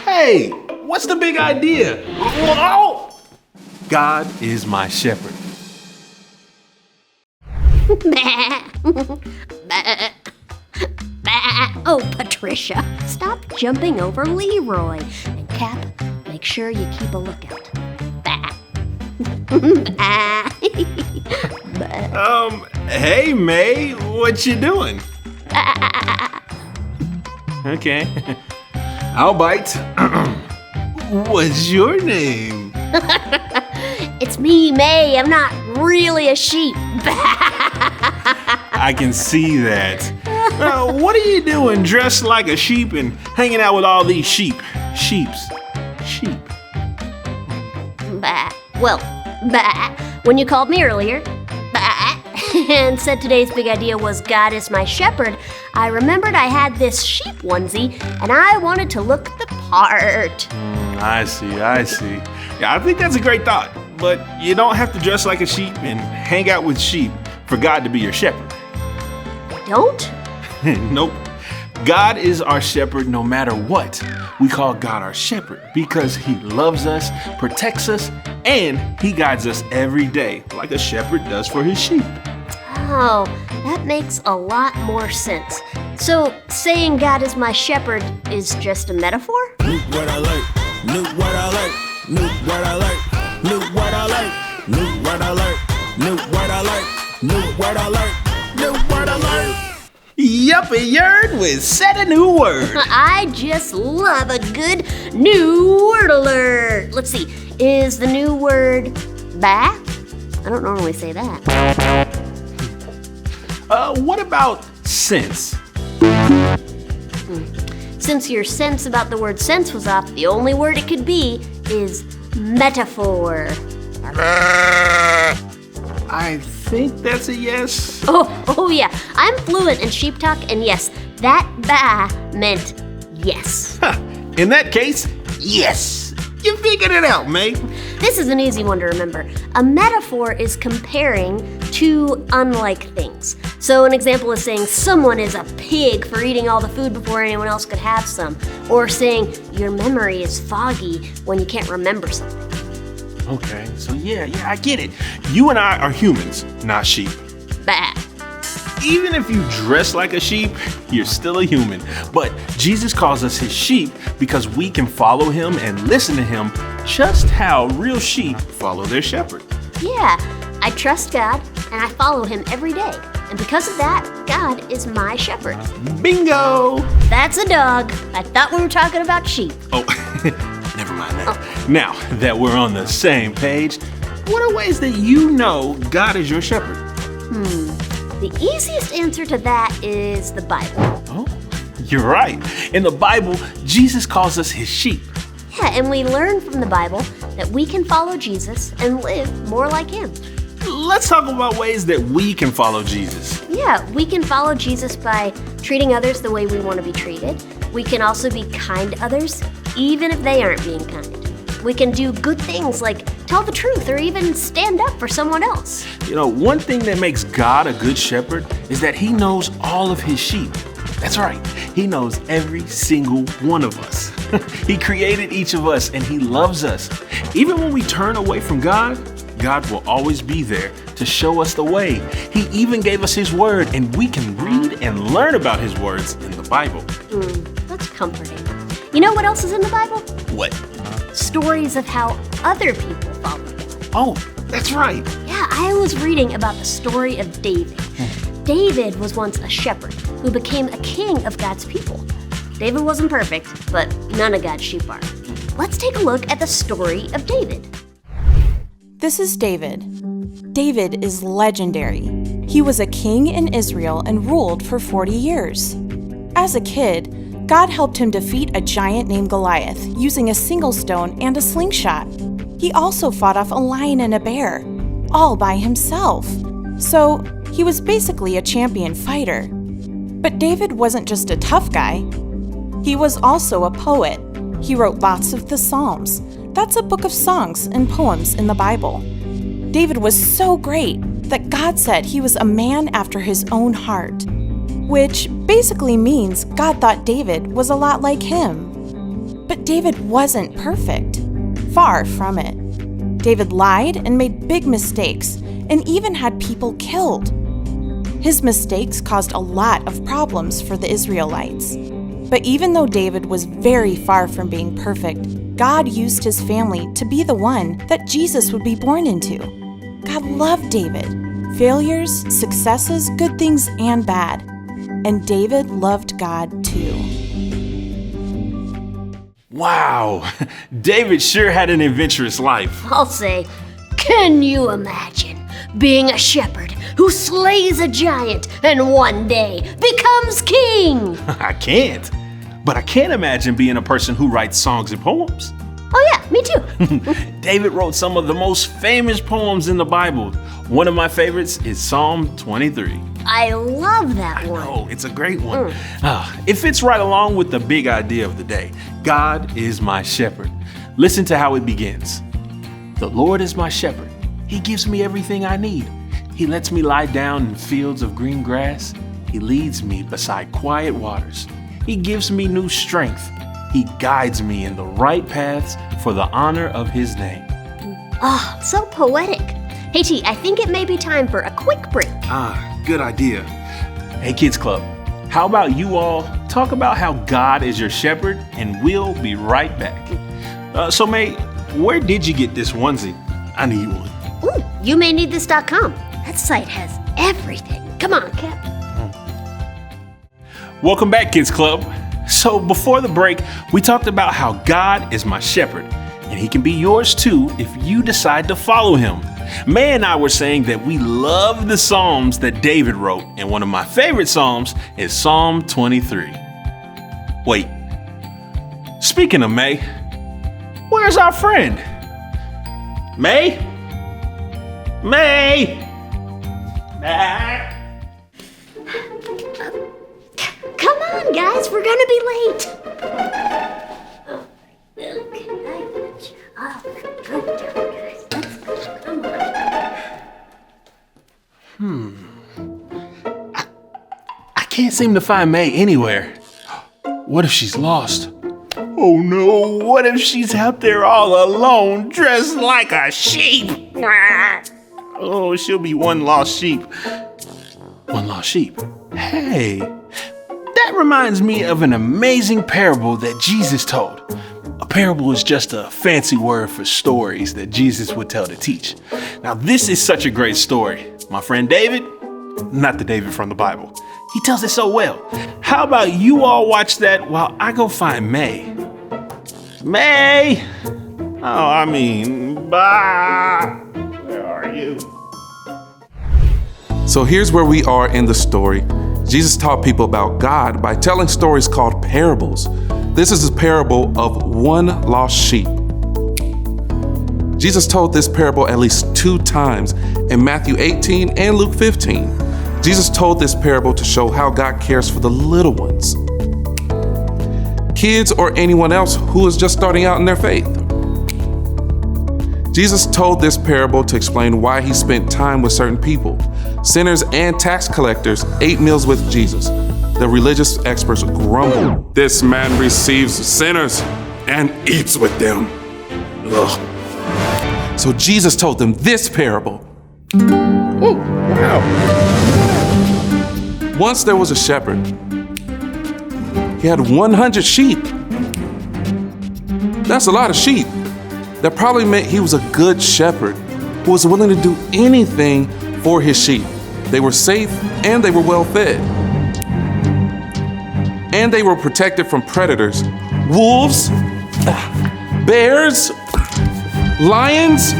Hey, what's the big idea? Oh! God is my shepherd. Oh, Patricia, stop jumping over Leroy. And Cap, make sure you keep a lookout. Hey, May, what you doing? Okay, I'll bite. What's your name? It's me, May. I'm not really a sheep. I can see that. What are you doing dressed like a sheep and hanging out with all these sheep? Sheep. Well, when you called me earlier, and said today's big idea was God is my shepherd, I remembered I had this sheep onesie, and I wanted to look the part. I see. Yeah, I think that's a great thought, but you don't have to dress like a sheep and hang out with sheep for God to be your shepherd. Don't? Nope. God is our shepherd no matter what. We call God our shepherd because he loves us, protects us, and he guides us every day like a shepherd does for his sheep. Oh, that makes a lot more sense. So, saying God is my shepherd is just a metaphor? New word alert, new word alert, new word alert, new word alert, new word alert, new word alert, new word alert, new word alert. Yuppie yerd, we said a new word. I just love a good new word alert. Let's see, is the new word bah? I don't normally say that. What about sense? Since your sense about the word sense was off, the only word it could be is metaphor. I think that's a yes. Oh yeah, I'm fluent in sheep talk, and yes, that bah meant yes. In that case, yes. You figured it out, May. This is an easy one to remember. A metaphor is comparing two unlike things. So an example is saying someone is a pig for eating all the food before anyone else could have some. Or saying your memory is foggy when you can't remember something. Okay, so yeah, I get it. You and I are humans, not sheep. Bah. Even if you dress like a sheep, you're still a human. But Jesus calls us his sheep because we can follow him and listen to him just how real sheep follow their shepherd. Yeah, I trust God and I follow him every day. And because of that, God is my shepherd. Bingo! That's a dog. I thought we were talking about sheep. Oh, never mind that. Now that we're on the same page, what are ways that you know God is your shepherd? The easiest answer to that is the Bible. Oh, you're right. In the Bible, Jesus calls us his sheep. Yeah, and we learn from the Bible that we can follow Jesus and live more like him. Let's talk about ways that we can follow Jesus. Yeah, we can follow Jesus by treating others the way we want to be treated. We can also be kind to others, even if they aren't being kind. We can do good things like tell the truth or even stand up for someone else. You know, one thing that makes God a good shepherd is that he knows all of his sheep. That's right, he knows every single one of us. He created each of us and he loves us. Even when we turn away from God, God will always be there to show us the way. He even gave us his word and we can read and learn about his words in the Bible. That's comforting. You know what else is in the Bible? What? Stories of how other people follow God. Oh, that's right. Yeah, I was reading about the story of David. David was once a shepherd who became a king of God's people. David wasn't perfect, but none of God's sheep are. Let's take a look at the story of David. This is David. David is legendary. He was a king in Israel and ruled for 40 years. As a kid, God helped him defeat a giant named Goliath using a single stone and a slingshot. He also fought off a lion and a bear, all by himself. So he was basically a champion fighter. But David wasn't just a tough guy. He was also a poet. He wrote lots of the Psalms. That's a book of songs and poems in the Bible. David was so great that God said he was a man after his own heart, which basically means God thought David was a lot like him. But David wasn't perfect. Far from it. David lied and made big mistakes and even had people killed. His mistakes caused a lot of problems for the Israelites. But even though David was very far from being perfect, God used his family to be the one that Jesus would be born into. God loved David. Failures, successes, good things, and bad. And David loved God too. Wow, David sure had an adventurous life. I'll say, can you imagine being a shepherd who slays a giant and one day becomes king? I can't. But I can imagine being a person who writes songs and poems. Oh yeah, me too. David wrote some of the most famous poems in the Bible. One of my favorites is Psalm 23. I love that one. Oh, it's a great one. It fits right along with the big idea of the day. God is my shepherd. Listen to how it begins. The Lord is my shepherd. He gives me everything I need. He lets me lie down in fields of green grass. He leads me beside quiet waters. He gives me new strength. He guides me in the right paths for the honor of his name. Oh, so poetic. Hey T, I think it may be time for a quick break. Good idea. Hey Kids Club, how about you all talk about how God is your shepherd, and we'll be right back. So May, where did you get this onesie? I need one. Ooh, youmayneedthis.com. That site has everything. Come on, Cap. Welcome back, Kids Club. So before the break, we talked about how God is my shepherd, and he can be yours too if you decide to follow him. May and I were saying that we love the Psalms that David wrote, and one of my favorite Psalms is Psalm 23. Wait, speaking of May, where's our friend? May? May? Come on, guys, we're gonna be late. Okay, good job, guys. Let's go. Come on. I can't seem to find May anywhere. What if she's lost? Oh no, what if she's out there all alone, dressed like a sheep? Oh, she'll be one lost sheep. One lost sheep. Hey, that reminds me of an amazing parable that Jesus told. A parable is just a fancy word for stories that Jesus would tell to teach. Now, this is such a great story. My friend David, not the David from the Bible, he tells it so well. How about you all watch that while I go find May? May! Bye! Where are you? So here's where we are in the story. Jesus taught people about God by telling stories called parables. This is a parable of one lost sheep. Jesus told this parable at least 2 times in Matthew 18 and Luke 15. Jesus told this parable to show how God cares for the little ones, kids or anyone else who is just starting out in their faith. Jesus told this parable to explain why he spent time with certain people. Sinners and tax collectors ate meals with Jesus. The religious experts grumbled, "This man receives sinners and eats with them." Ugh. So Jesus told them this parable. Ooh, wow. Once there was a shepherd. He had 100 sheep. That's a lot of sheep. That probably meant he was a good shepherd who was willing to do anything for his sheep. They were safe and they were well fed. And they were protected from predators, wolves, bears, lions.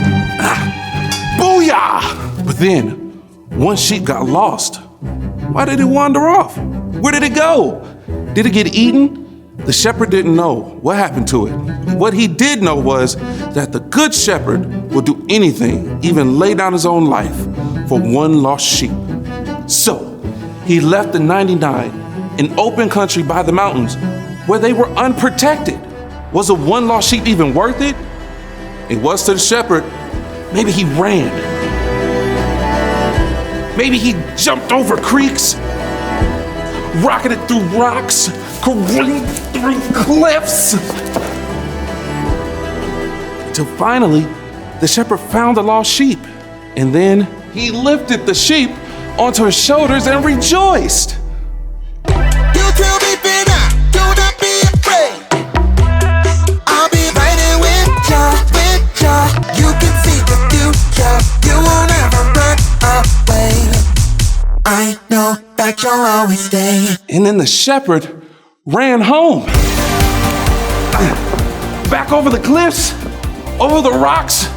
Booyah! But then one sheep got lost. Why did it wander off? Where did it go? Did it get eaten? The shepherd didn't know what happened to it. What he did know was that the good shepherd will do anything, even lay down his own life for one lost sheep. So he left the 99 in open country by the mountains where they were unprotected. Was a one lost sheep even worth it? It was to the shepherd. Maybe he ran. Maybe he jumped over creeks, rocketed through rocks, careened through cliffs. Till finally, the shepherd found the lost sheep. And then he lifted the sheep onto his shoulders and rejoiced. You tell me, fear not, do not be afraid. I'll be riding with ya. You can see the future, you won't ever run away. I know that you'll always stay. And then the shepherd ran home. Back over the cliffs, over the rocks,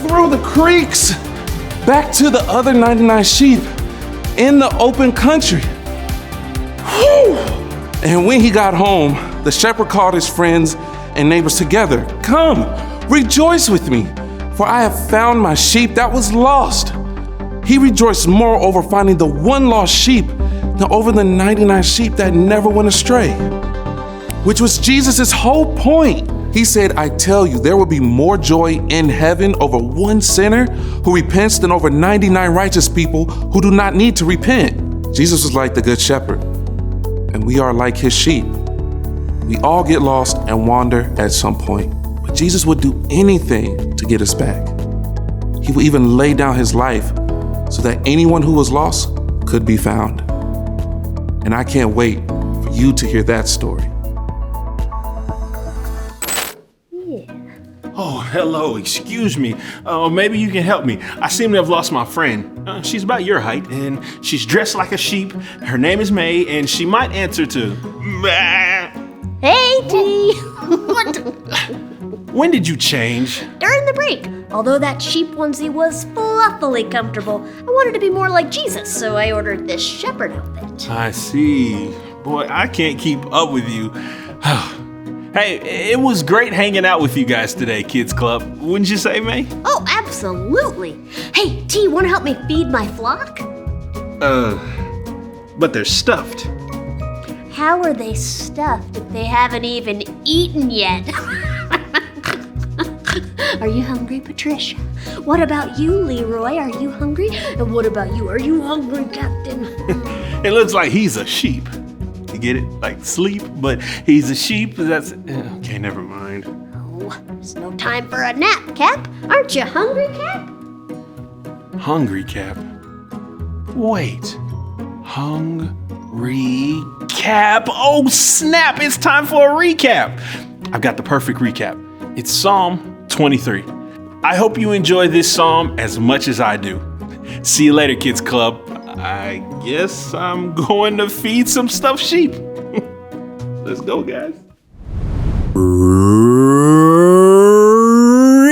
through the creeks, back to the other 99 sheep in the open country. Whew. And when he got home, the shepherd called his friends and neighbors together. Come, rejoice with me, for I have found my sheep that was lost. He rejoiced more over finding the one lost sheep than over the 99 sheep that never went astray, which was Jesus' whole point. He said, I tell you, there will be more joy in heaven over one sinner who repents than over 99 righteous people who do not need to repent. Jesus was like the good shepherd, and we are like his sheep. We all get lost and wander at some point, but Jesus would do anything to get us back. He would even lay down his life so that anyone who was lost could be found. And I can't wait for you to hear that story. Oh, hello, excuse me. Maybe you can help me. I seem to have lost my friend. She's about your height, and she's dressed like a sheep. Her name is May, and she might answer to... Hey, T! What? When did you change? During the break. Although that sheep onesie was fluffily comfortable, I wanted to be more like Jesus, so I ordered this shepherd outfit. I see. Boy, I can't keep up with you. Hey, it was great hanging out with you guys today, Kids Club. Wouldn't you say, May? Oh, absolutely. Hey, T, want to help me feed my flock? But they're stuffed. How are they stuffed if they haven't even eaten yet? Are you hungry, Patricia? What about you, Leroy? Are you hungry? And what about you? Are you hungry, Captain? It looks like he's a sheep. You get it? Like sleep, but he's a sheep. That's okay, never mind. Oh, there's no time for a nap, Cap. Aren't you hungry, Cap? Hungry, Cap. Wait. Hungry Cap. Oh, snap. It's time for a recap. I've got the perfect recap. It's Psalm 23. I hope you enjoy this psalm as much as I do. See you later, Kids Club. I guess I'm going to feed some stuffed sheep. Let's go, guys.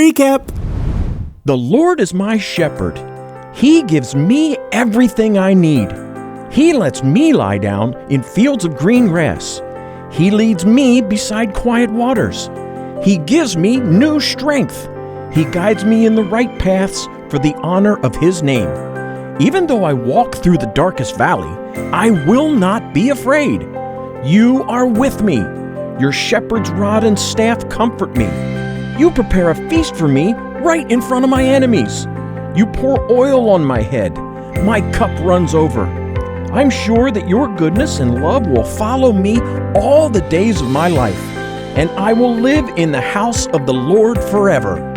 Recap. The Lord is my shepherd. He gives me everything I need. He lets me lie down in fields of green grass. He leads me beside quiet waters. He gives me new strength. He guides me in the right paths for the honor of His name. Even though I walk through the darkest valley, I will not be afraid. You are with me. Your shepherd's rod and staff comfort me. You prepare a feast for me right in front of my enemies. You pour oil on my head. My cup runs over. I'm sure that your goodness and love will follow me all the days of my life, and I will live in the house of the Lord forever.